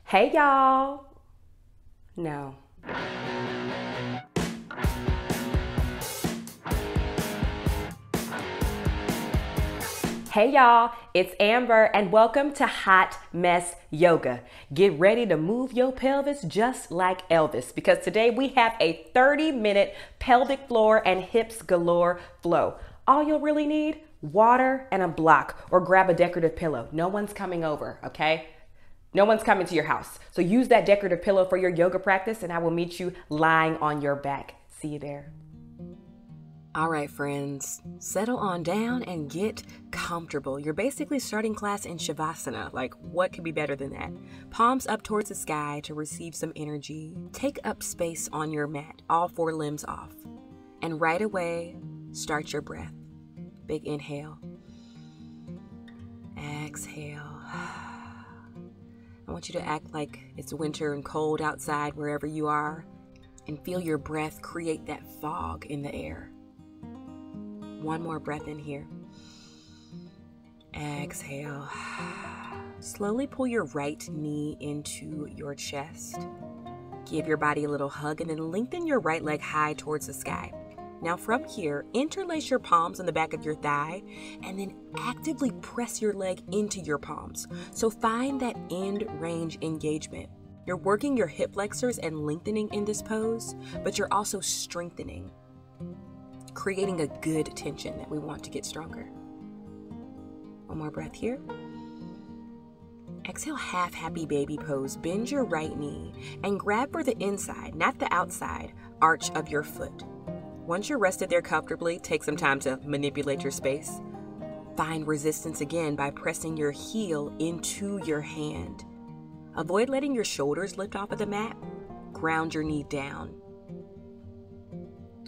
Hey y'all. No. Hey y'all, it's Amber and welcome to Hot Mess Yoga. Get ready to move your pelvis just like Elvis because today we have a 30-minute pelvic floor and hips galore flow. All you'll really need, water and a block, or grab a decorative pillow. No one's coming over, okay? No one's coming to your house. So use that decorative pillow for your yoga practice and I will meet you lying on your back. See you there. All right, friends, settle on down and get comfortable. You're basically starting class in Shavasana. Like, what could be better than that? Palms up towards the sky to receive some energy. Take up space on your mat, all four limbs off. And right away, start your breath. Big inhale. Exhale. I want you to act like it's winter and cold outside wherever you are and feel your breath create that fog in the air. One more breath in here. Exhale. Slowly pull your right knee into your chest. Give your body a little hug and then lengthen your right leg high towards the sky. Now from here, interlace your palms on the back of your thigh and then actively press your leg into your palms. So find that end range engagement. You're working your hip flexors and lengthening in this pose, but you're also strengthening, creating a good tension that we want to get stronger. One more breath here. Exhale, half happy baby pose. Bend your right knee and grab for the inside, not the outside, arch of your foot. Once you're rested there comfortably, take some time to manipulate your space. Find resistance again by pressing your heel into your hand. Avoid letting your shoulders lift off of the mat. Ground your knee down.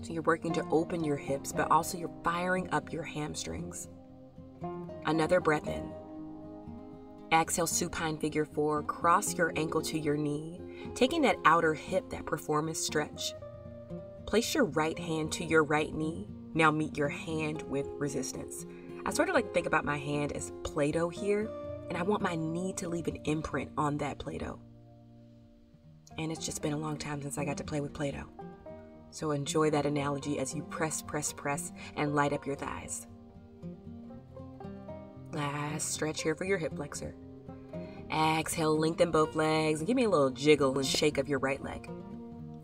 So you're working to open your hips, but also you're firing up your hamstrings. Another breath in. Exhale, supine figure four. Cross your ankle to your knee, taking that outer hip, that performance stretch. Place your right hand to your right knee. Now meet your hand with resistance. I sort of like to think about my hand as Play-Doh here, and I want my knee to leave an imprint on that Play-Doh. And it's just been a long time since I got to play with Play-Doh. So enjoy that analogy as you press, press, press, and light up your thighs. Last stretch here for your hip flexor. Exhale, lengthen both legs, and give me a little jiggle and shake of your right leg.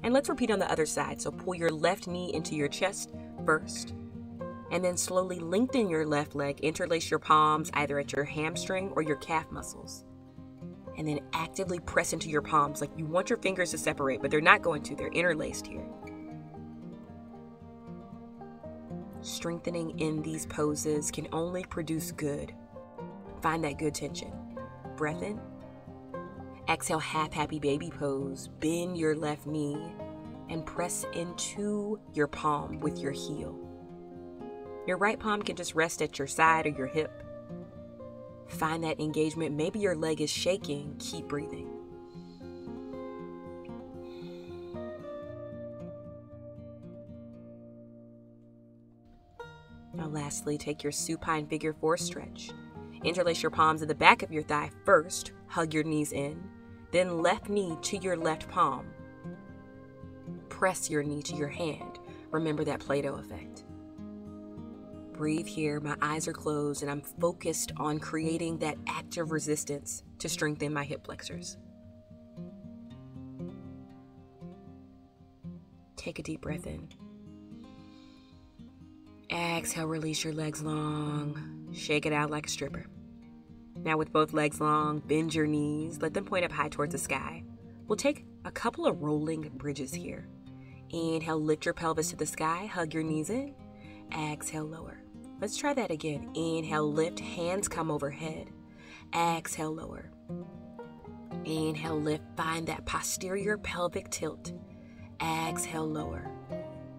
And let's repeat on the other side. So pull your left knee into your chest first, and then slowly lengthen your left leg. Interlace your palms either at your hamstring or your calf muscles. And then actively press into your palms like you want your fingers to separate, but they're not going to. They're interlaced here. Strengthening in these poses can only produce good. Find that good tension. Breath in. Exhale, half happy baby pose. Bend your left knee and press into your palm with your heel. Your right palm can just rest at your side or your hip. Find that engagement. Maybe your leg is shaking. Keep breathing. Now lastly, take your supine figure four stretch. Interlace your palms in the back of your thigh first. Hug your knees in. Then left knee to your left palm. Press your knee to your hand. Remember that Play-Doh effect. Breathe here. My eyes are closed and I'm focused on creating that active resistance to strengthen my hip flexors. Take a deep breath in. Exhale, release your legs long. Shake it out like a stripper. Now with both legs long, bend your knees. Let them point up high towards the sky. We'll take a couple of rolling bridges here. Inhale, lift your pelvis to the sky. Hug your knees in. Exhale, lower. Let's try that again. Inhale, lift. Hands come overhead. Exhale, lower. Inhale, lift. Find that posterior pelvic tilt. Exhale, lower.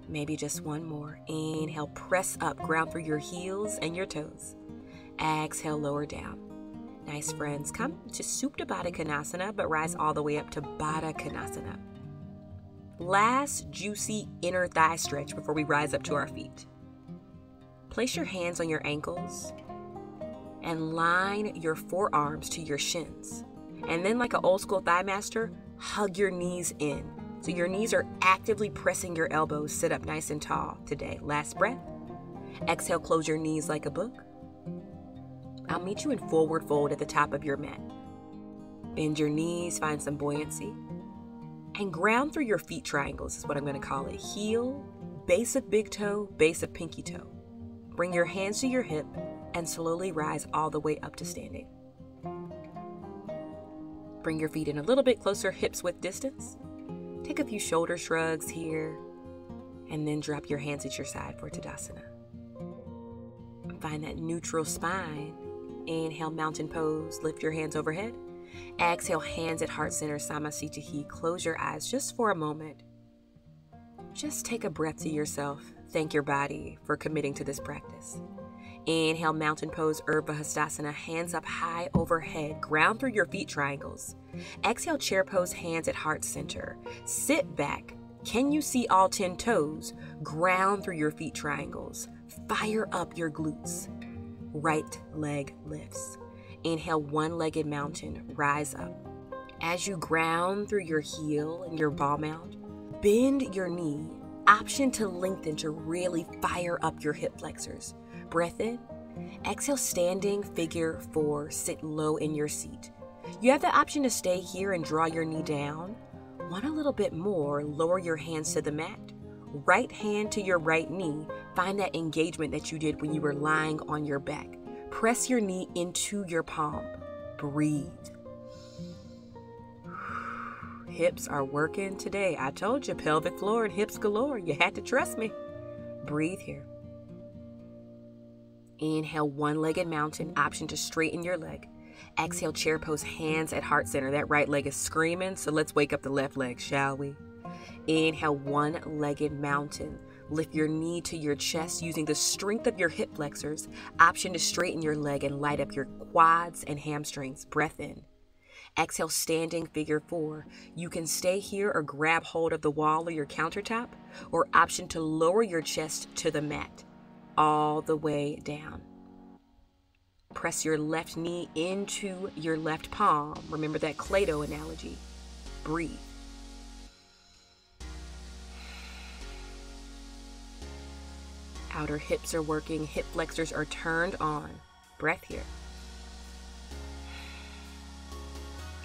Maybe just one more. Inhale, press up, ground through your heels and your toes. Exhale, lower down. Nice, friends. Come to Supta Baddha Konasana, but rise all the way up to Baddha Konasana. Last juicy inner thigh stretch before we rise up to our feet. Place your hands on your ankles and line your forearms to your shins. And then, like an old school thigh master, hug your knees in. So your knees are actively pressing your elbows. Sit up nice and tall today. Last breath. Exhale, close your knees like a book. I'll meet you in forward fold at the top of your mat. Bend your knees, find some buoyancy. And ground through your feet triangles is what I'm going to call it. Heel, base of big toe, base of pinky toe. Bring your hands to your hip and slowly rise all the way up to standing. Bring your feet in a little bit closer, hips width distance. Take a few shoulder shrugs here, and then drop your hands at your side for Tadasana. Find that neutral spine. Inhale, mountain pose, lift your hands overhead. Exhale, hands at heart center, Samasthiti. Close your eyes just for a moment. Just take a breath to yourself. Thank your body for committing to this practice. Inhale, mountain pose, Urdhva Hastasana, hands up high overhead, ground through your feet triangles. Exhale, chair pose, hands at heart center. Sit back. Can you see all 10 toes? Ground through your feet triangles. Fire up your glutes. Right leg lifts. Inhale, one-legged mountain, rise up. As you ground through your heel and your ball mount, bend your knee. Option to lengthen to really fire up your hip flexors. Breath in. Exhale, standing figure 4. Sit low in your seat. You have the option to stay here and draw your knee down. Want a little bit more, lower your hands to the mat. Right hand to your right knee. Find that engagement that you did when you were lying on your back. Press your knee into your palm. Breathe. Hips are working today. I told you, pelvic floor and hips galore. You had to trust me. Breathe here. Inhale, one-legged mountain, option to straighten your leg. Exhale, chair pose, hands at heart center. That right leg is screaming, so let's wake up the left leg, shall we? Inhale, one-legged mountain. Lift your knee to your chest using the strength of your hip flexors. Option to straighten your leg and light up your quads and hamstrings. Breath in. Exhale, standing figure 4. You can stay here or grab hold of the wall or your countertop, or option to lower your chest to the mat. All the way down. Press your left knee into your left palm. Remember that Play-Doh analogy. Breathe. Outer hips are working. Hip flexors are turned on. Breath here.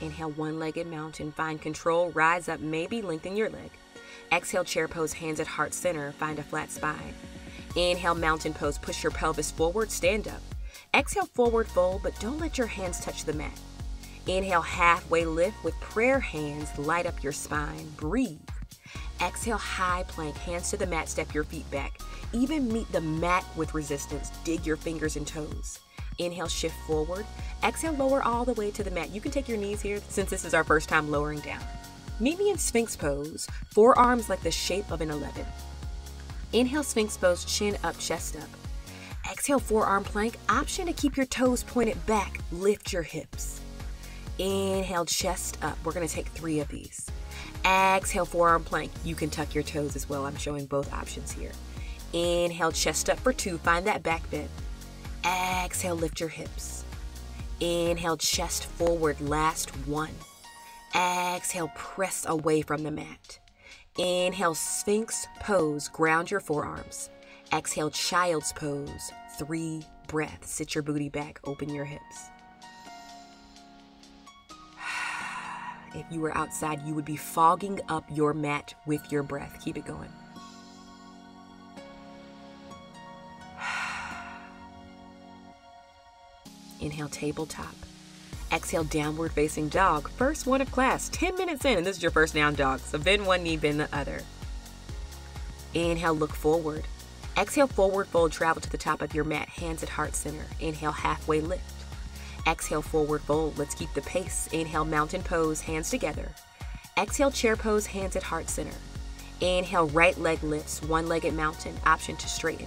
Inhale, one-legged mountain. Find control. Rise up. Maybe lengthen your leg. Exhale, chair pose, hands at heart center. Find a flat spine. Inhale, mountain pose, push your pelvis forward, stand up. Exhale, forward fold, but don't let your hands touch the mat. Inhale, halfway lift with prayer hands, light up your spine, breathe. Exhale, high plank, hands to the mat, step your feet back. Even meet the mat with resistance, dig your fingers and toes. Inhale, shift forward. Exhale, lower all the way to the mat. You can take your knees here since this is our first time lowering down. Meet me in Sphinx pose, forearms like the shape of an 11. Inhale, Sphinx pose, chin up, chest up. Exhale, forearm plank. Option to keep your toes pointed back. Lift your hips. Inhale, chest up. We're going to take 3 of these. Exhale, forearm plank. You can tuck your toes as well. I'm showing both options here. Inhale, chest up for 2. Find that back bend. Exhale, lift your hips. Inhale, chest forward. Last 1. Exhale, press away from the mat. Inhale, Sphinx pose, ground your forearms. Exhale, child's pose, 3 breaths. Sit your booty back, open your hips. If you were outside, you would be fogging up your mat with your breath. Keep it going. Inhale, tabletop. Exhale, downward facing dog. First one of class, 10 minutes in, and this is your first down dog. So bend one knee, bend the other. Inhale, look forward. Exhale, forward fold, travel to the top of your mat, hands at heart center. Inhale, halfway lift. Exhale, forward fold. Let's keep the pace. Inhale, mountain pose, hands together. Exhale, chair pose, hands at heart center. Inhale, right leg lifts, one-legged mountain, option to straighten.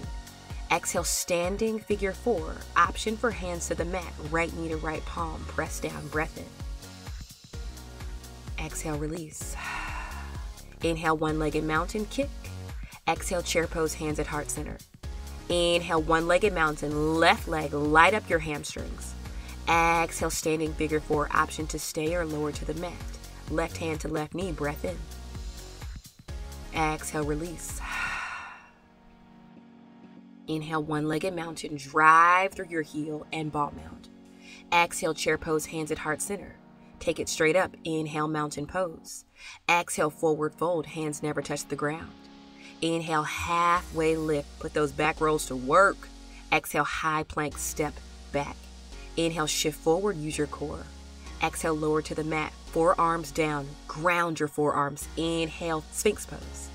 Exhale, standing figure 4, option for hands to the mat, right knee to right palm, press down, breath in. Exhale, release. Inhale, one-legged mountain, kick. Exhale, chair pose, hands at heart center. Inhale, one-legged mountain, left leg, light up your hamstrings. Exhale, standing figure four, option to stay or lower to the mat. Left hand to left knee, breath in. Exhale, release. Inhale, one-legged mountain, drive through your heel and ball mount. Exhale, chair pose, hands at heart center. Take it straight up, inhale, mountain pose. Exhale, forward fold, hands never touch the ground. Inhale, halfway lift, put those back rolls to work. Exhale, high plank, step back. Inhale, shift forward, use your core. Exhale, lower to the mat, forearms down, ground your forearms. Inhale, Sphinx pose.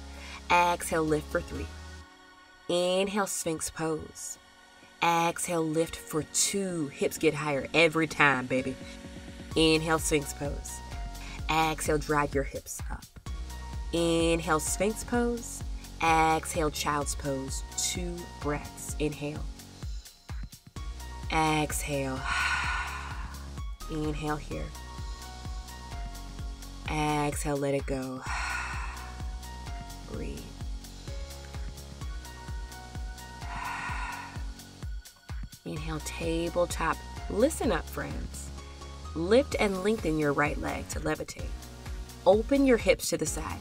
Exhale, lift for 3. Inhale, Sphinx pose. Exhale, lift for 2. Hips get higher every time, baby. Inhale, Sphinx pose. Exhale, drive your hips up. Inhale, Sphinx pose. Exhale, child's pose. 2 breaths. Inhale. Exhale. Inhale here. Exhale, let it go. Breathe. Inhale, tabletop. Listen up, friends. Lift and lengthen your right leg to levitate. Open your hips to the side.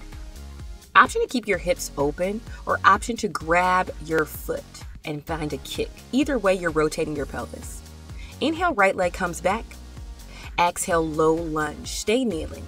Option to keep your hips open or option to grab your foot and find a kick. Either way, you're rotating your pelvis. Inhale, right leg comes back. Exhale, low lunge. Stay kneeling.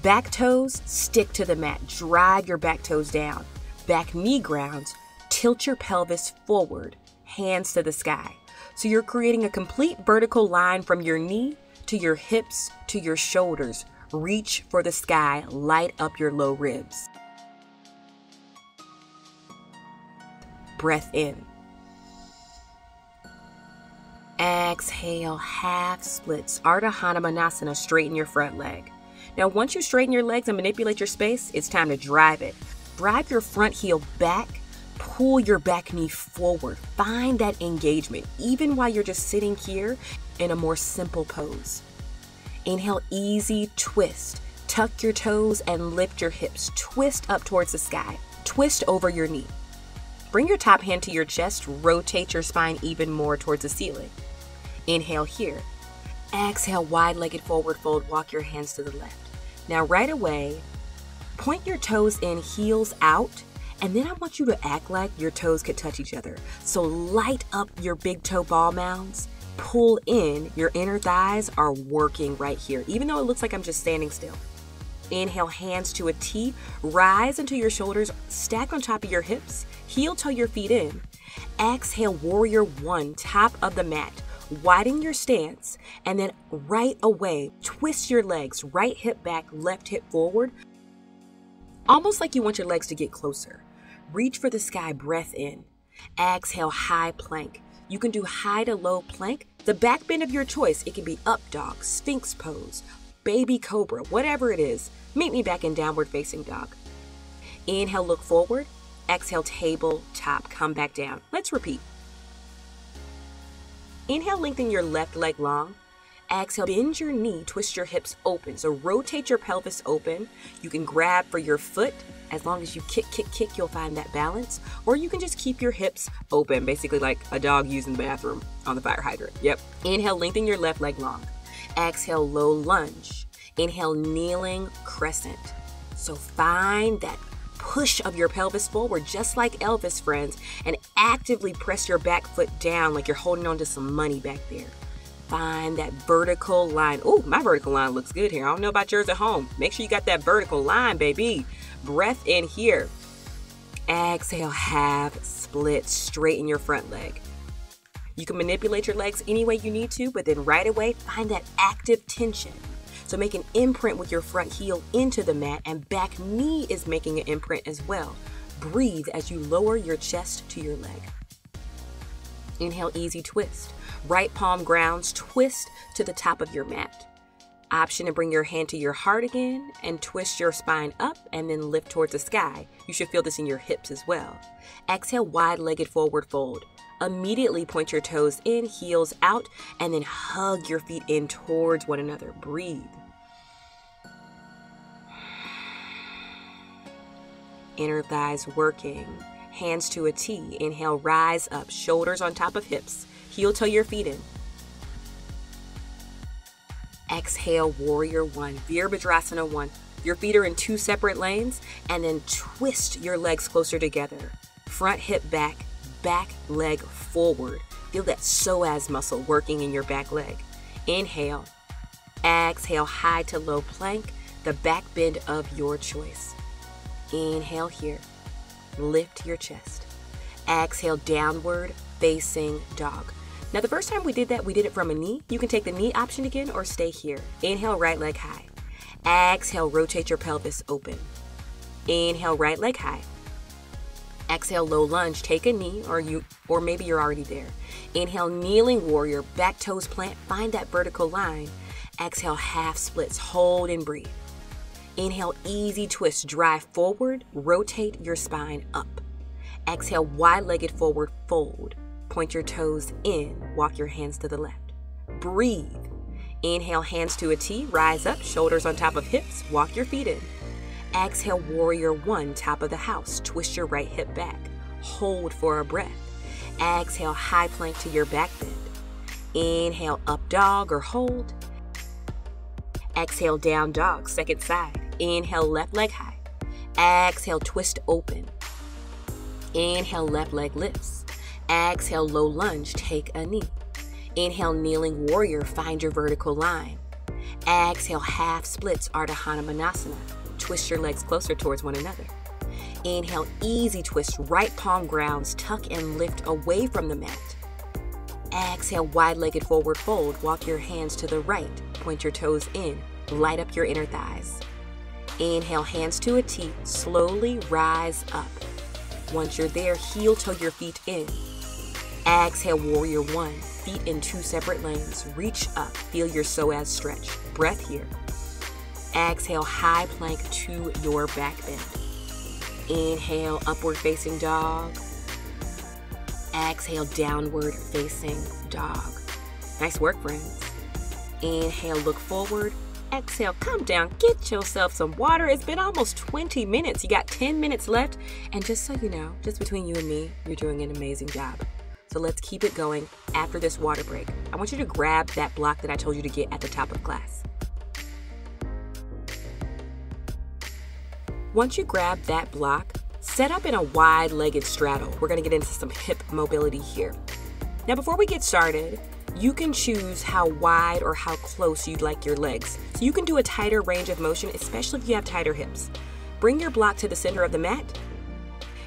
Back toes, stick to the mat. Drive your back toes down. Back knee grounds. Tilt your pelvis forward. Hands to the sky. So you're creating a complete vertical line from your knee to your hips to your shoulders. Reach for the sky. Light up your low ribs. Breath in. Exhale, half splits. Ardha Hanumanasana, straighten your front leg. Now, once you straighten your legs and manipulate your space, it's time to drive it. Drive your front heel back. Pull your back knee forward. Find that engagement, even while you're just sitting here in a more simple pose. Inhale, easy twist. Tuck your toes and lift your hips. Twist up towards the sky. Twist over your knee. Bring your top hand to your chest. Rotate your spine even more towards the ceiling. Inhale here. Exhale, wide-legged forward fold. Walk your hands to the left. Now, right away, point your toes in, heels out. And then I want you to act like your toes could touch each other. So light up your big toe ball mounds. Pull in. Your inner thighs are working right here, even though it looks like I'm just standing still. Inhale, hands to a T. Rise into your shoulders. Stack on top of your hips. Heel toe your feet in. Exhale, warrior one, top of the mat. Widen your stance. And then right away, twist your legs. Right hip back, left hip forward. Almost like you want your legs to get closer. Reach for the sky, breath in. Exhale, high plank. You can do high to low plank. The back bend of your choice. It can be up dog, sphinx pose, baby cobra, whatever it is. Meet me back in downward facing dog. Inhale, look forward. Exhale, tabletop, come back down. Let's repeat. Inhale, lengthen your left leg long. Exhale, bend your knee, twist your hips open. So rotate your pelvis open. You can grab for your foot. As long as you kick, you'll find that balance. Or you can just keep your hips open, basically like a dog using the bathroom on the fire hydrant. Yep. Inhale, lengthen your left leg long. Exhale, low lunge. Inhale, kneeling crescent. So find that push of your pelvis forward, just like Elvis, friends, and actively press your back foot down like you're holding on to some money back there. Find that vertical line. Oh, my vertical line looks good here. I don't know about yours at home. Make sure you got that vertical line, baby. Breath in here. Exhale, half split. Straighten your front leg. You can manipulate your legs any way you need to, but then right away, find that active tension. So make an imprint with your front heel into the mat, and back knee is making an imprint as well. Breathe as you lower your chest to your leg. Inhale, easy twist. Right palm grounds, twist to the top of your mat. Option to bring your hand to your heart again and twist your spine up and then lift towards the sky. You should feel this in your hips as well. Exhale, wide-legged forward fold. Immediately point your toes in, heels out, and then hug your feet in towards one another. Breathe. Inner thighs working. Hands to a T. Inhale, rise up, shoulders on top of hips. Heel toe your feet in. Exhale, warrior one, Virabhadrasana 1. Your feet are in 2 separate lanes, and then twist your legs closer together. Front hip back, back leg forward. Feel that psoas muscle working in your back leg. Inhale. Exhale, high to low plank, the back bend of your choice. Inhale here. Lift your chest. Exhale, downward facing dog. Now, the first time we did that, we did it from a knee. You can take the knee option again or stay here. Inhale, right leg high. Exhale, rotate your pelvis open. Inhale, right leg high. Exhale, low lunge, take a knee, or maybe you're already there. Inhale, kneeling warrior, back toes plant, find that vertical line. Exhale, half splits, hold and breathe. Inhale, easy twist, drive forward, rotate your spine up. Exhale, wide-legged forward fold. Point your toes in, walk your hands to the left. Breathe. Inhale, hands to a T, rise up, shoulders on top of hips, walk your feet in. Exhale, warrior one, top of the house, twist your right hip back. Hold for a breath. Exhale, high plank to your back bend. Inhale, up dog or hold. Exhale, down dog, second side. Inhale, left leg high. Exhale, twist open. Inhale, left leg lifts. Exhale, low lunge, take a knee. Inhale, kneeling warrior, find your vertical line. Exhale, half splits, Ardha Hanumanasana. Twist your legs closer towards one another. Inhale, easy twist, right palm grounds, tuck and lift away from the mat. Exhale, wide-legged forward fold, walk your hands to the right, point your toes in, light up your inner thighs. Inhale, hands to a T, slowly rise up. Once you're there, heel toe your feet in. Exhale, warrior one, feet in 2 separate lanes. Reach up, feel your psoas stretch. Breath here. Exhale, high plank to your back bend. Inhale, upward facing dog. Exhale, downward facing dog. Nice work, friends. Inhale, look forward. Exhale, come down, get yourself some water. It's been almost 20 minutes. You got 10 minutes left. And just so you know, just between you and me, you're doing an amazing job. So let's keep it going after this water break. I want you to grab that block that I told you to get at the top of class. Once you grab that block, set up in a wide-legged straddle. We're gonna get into some hip mobility here. Now, before we get started, you can choose how wide or how close you'd like your legs. So you can do a tighter range of motion, especially if you have tighter hips. Bring your block to the center of the mat.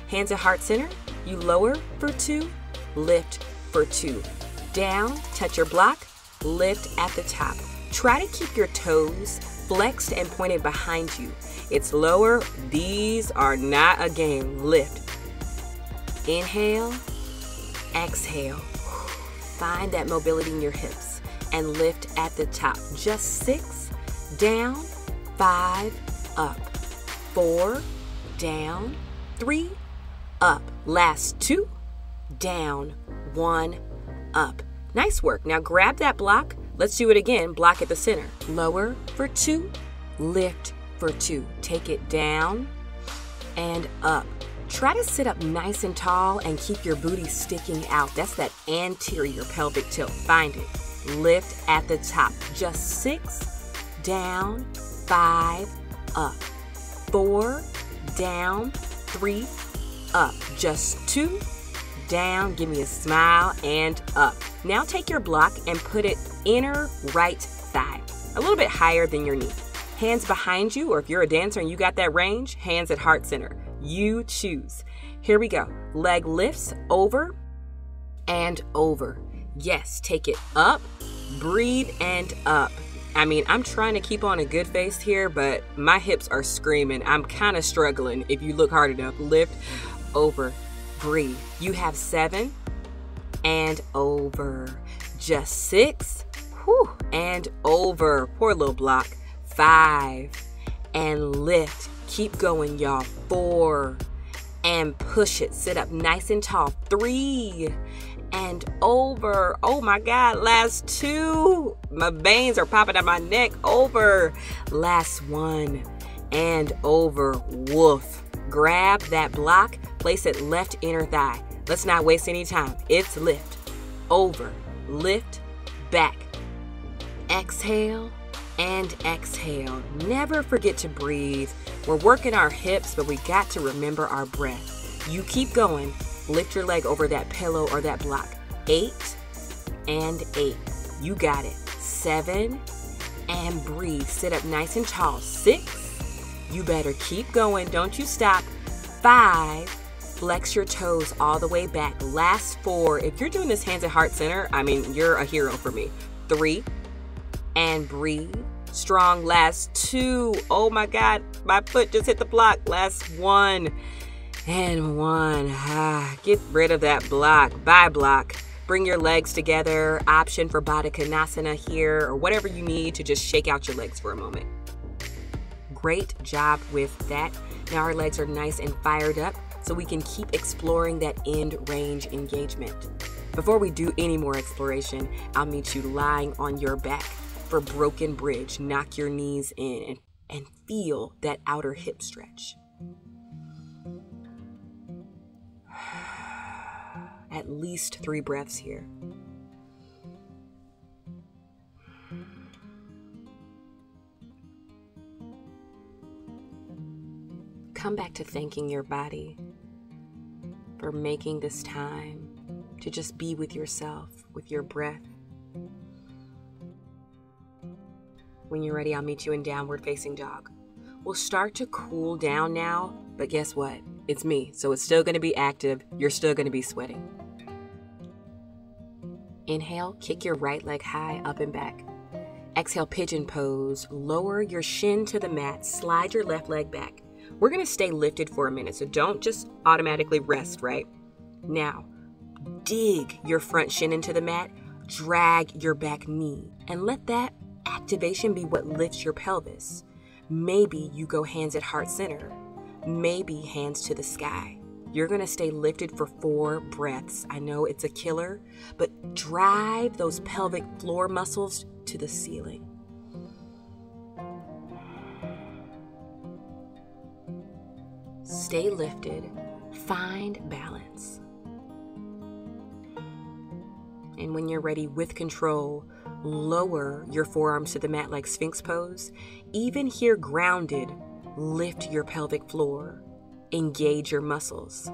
Hands at heart center. You lower for 2, lift for 2. Down, touch your block, lift at the top. Try to keep your toes flexed and pointed behind you. It's lower. These are not a game. Lift. Inhale, exhale. Find that mobility in your hips and lift at the top. Just 6, down, 5, up, 4, down, 3, up. Last 2, down, 1, up. Nice work. Now grab that block. Let's do it again. Block at the center. Lower for 2, lift for 2. Take it down and up. Try to sit up nice and tall and keep your booty sticking out. That's that anterior pelvic tilt. Find it. Lift at the top. Just 6, down, 5, up. 4, down, 3, up. Just 2, down. Give me a smile and up. Now take your block and put it inner right thigh, a little bit higher than your knee. Hands behind you, or if you're a dancer and you got that range, hands at heart center. You choose. Here we go. Leg lifts over and over. Yes, take it up, breathe and up. I mean, I'm trying to keep on a good face here, but my hips are screaming. I'm kind of struggling if you look hard enough. Lift, over, breathe. You have 7 and over. Just 6, whew, and over. Poor little block. 5 and lift. Keep going, y'all. 4 and push it. Sit up nice and tall. 3 and over. Oh my God. Last 2. My veins are popping out my neck. Over. Last 1 and over. Woof. Grab that block. Place it left inner thigh. Let's not waste any time. It's lift. Over. Lift. Back. Exhale. And exhale. Never forget to breathe. We're working our hips, but we got to remember our breath. You keep going. Lift your leg over that pillow or that block. 8 and 8. You got it. 7 and breathe. Sit up nice and tall. 6. You better keep going. Don't you stop. 5. Flex your toes all the way back. Last 4. If you're doing this hands at heart center, I mean, you're a hero for me. 3 and breathe. Strong. Last 2. Oh my God, my foot just hit the block. Last 1 and 1. Get rid of that block. Bye block. Bring your legs together. Option for Baddha Konasana here, or whatever you need to just shake out your legs for a moment. Great job with that. Now our legs are nice and fired up, so we can keep exploring that end range engagement. Before we do any more exploration, I'll meet you lying on your back for broken bridge. Knock your knees in and feel that outer hip stretch. At least 3 breaths here. Come back to thanking your body for making this time to just be with yourself, with your breath. When you're ready, I'll meet you in downward facing dog. We'll start to cool down now, but guess what? It's me, so it's still going to be active. You're still going to be sweating. Inhale, kick your right leg high, up and back. Exhale, pigeon pose. Lower your shin to the mat. Slide your left leg back. We're going to stay lifted for a minute, so don't just automatically rest, right? Now, dig your front shin into the mat. Drag your back knee, and let that activation be what lifts your pelvis. Maybe you go hands at heart center. Maybe hands to the sky. You're going to stay lifted for 4 breaths. I know it's a killer, but drive those pelvic floor muscles to the ceiling. Stay lifted. Find balance. And when you're ready, with control, lower your forearms to the mat like Sphinx pose. Even here grounded, lift your pelvic floor. Engage your muscles.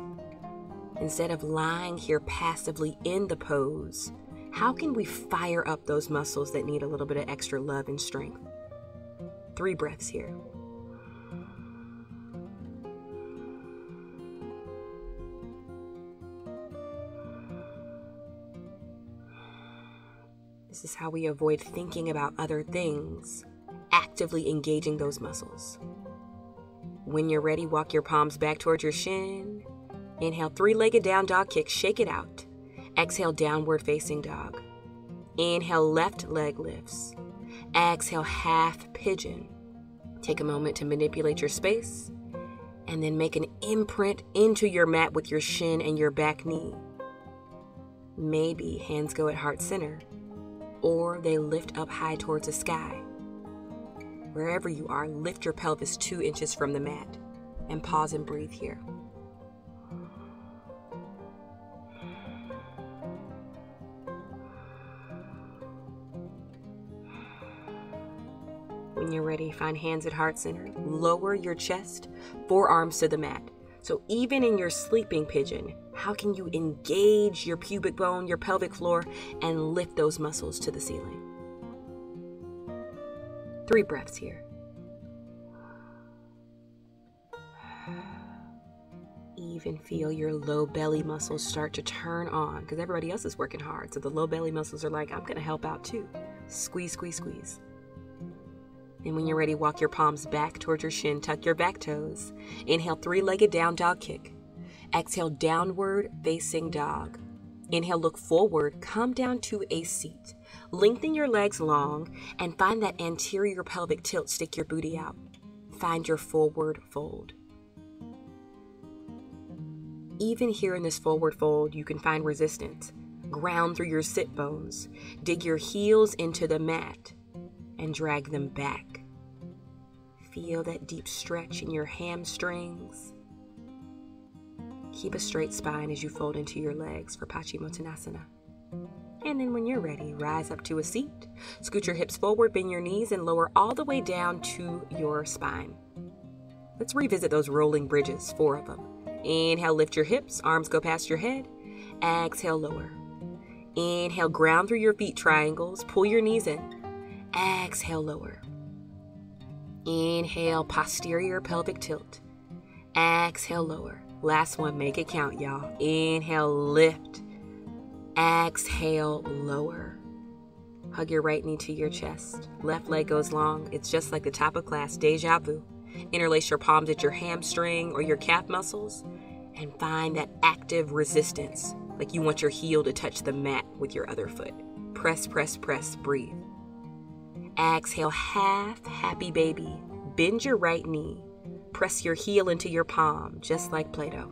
Instead of lying here passively in the pose, how can we fire up those muscles that need a little bit of extra love and strength? 3 breaths here. This is how we avoid thinking about other things, actively engaging those muscles. When you're ready, walk your palms back towards your shin. Inhale, 3-legged down dog kick, shake it out. Exhale, downward facing dog. Inhale, left leg lifts. Exhale, half pigeon. Take a moment to manipulate your space, and then make an imprint into your mat with your shin and your back knee. Maybe hands go at heart center, or they lift up high towards the sky. Wherever you are, lift your pelvis 2 inches from the mat and pause and breathe here. When you're ready, find hands at heart center. Lower your chest, forearms to the mat. So even in your sleeping pigeon, how can you engage your pubic bone, your pelvic floor, and lift those muscles to the ceiling? 3 breaths here. Even feel your low belly muscles start to turn on, because everybody else is working hard. So the low belly muscles are like, I'm going to help out too. Squeeze, squeeze, squeeze. And when you're ready, walk your palms back towards your shin. Tuck your back toes. Inhale, 3-legged down dog kick. Exhale, downward facing dog. Inhale, look forward. Come down to a seat. Lengthen your legs long and find that anterior pelvic tilt. Stick your booty out. Find your forward fold. Even here in this forward fold, you can find resistance. Ground through your sit bones. Dig your heels into the mat and drag them back. Feel that deep stretch in your hamstrings. Keep a straight spine as you fold into your legs for Paschimottanasana. And then when you're ready, rise up to a seat. Scoot your hips forward, bend your knees, and lower all the way down to your spine. Let's revisit those rolling bridges, 4 of them. Inhale, lift your hips, arms go past your head. Exhale, lower. Inhale, ground through your feet triangles, pull your knees in. Exhale, lower. Inhale, posterior pelvic tilt. Exhale, lower. Last one, make it count, y'all. Inhale, lift. Exhale, lower. Hug your right knee to your chest. Left leg goes long. It's just like the top of class, deja vu. Interlace your palms at your hamstring or your calf muscles and find that active resistance, like you want your heel to touch the mat with your other foot. Press, press, press, breathe. Exhale, half happy baby. Bend your right knee. Press your heel into your palm, just like Play-Doh.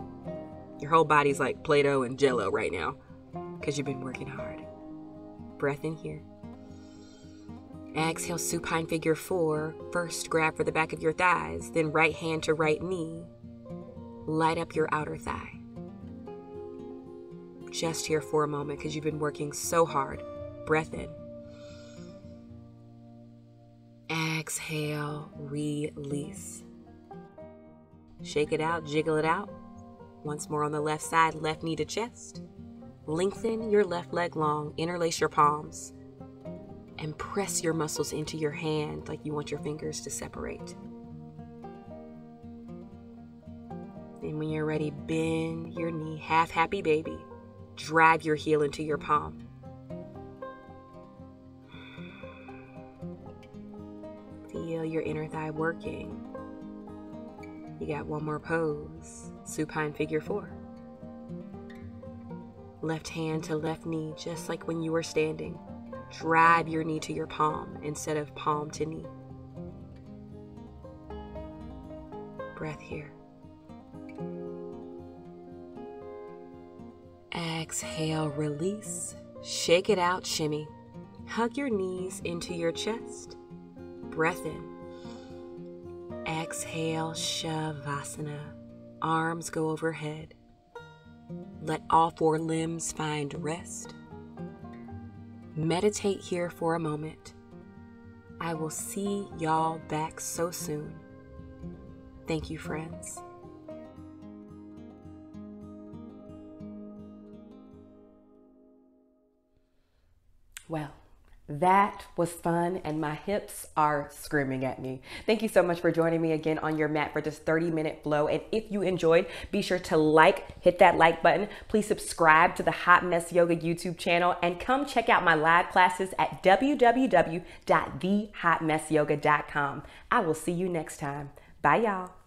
Your whole body's like Play-Doh and Jell-O right now because you've been working hard. Breath in here. Exhale, supine figure 4. First, grab for the back of your thighs, then right hand to right knee. Light up your outer thigh. Just here for a moment because you've been working so hard. Breath in. Exhale, release. Shake it out, jiggle it out. Once more on the left side, left knee to chest. Lengthen your left leg long, interlace your palms, and press your muscles into your hand like you want your fingers to separate. And when you're ready, bend your knee, half happy baby. Drive your heel into your palm. Feel your inner thigh working. You got one more pose, supine figure 4. Left hand to left knee, just like when you were standing. Drive your knee to your palm instead of palm to knee. Breath here. Exhale, release. Shake it out, shimmy. Hug your knees into your chest. Breath in. Exhale, Shavasana. Arms go overhead. Let all 4 limbs find rest. Meditate here for a moment. I will see y'all back so soon. Thank you, friends. Well, that was fun, and my hips are screaming at me. Thank you so much for joining me again on your mat for this 30-minute flow. And if you enjoyed, be sure to hit that like button. Please subscribe to the Hot Mess Yoga YouTube channel and come check out my live classes at www.thehotmessyoga.com. I will see you next time. Bye, y'all.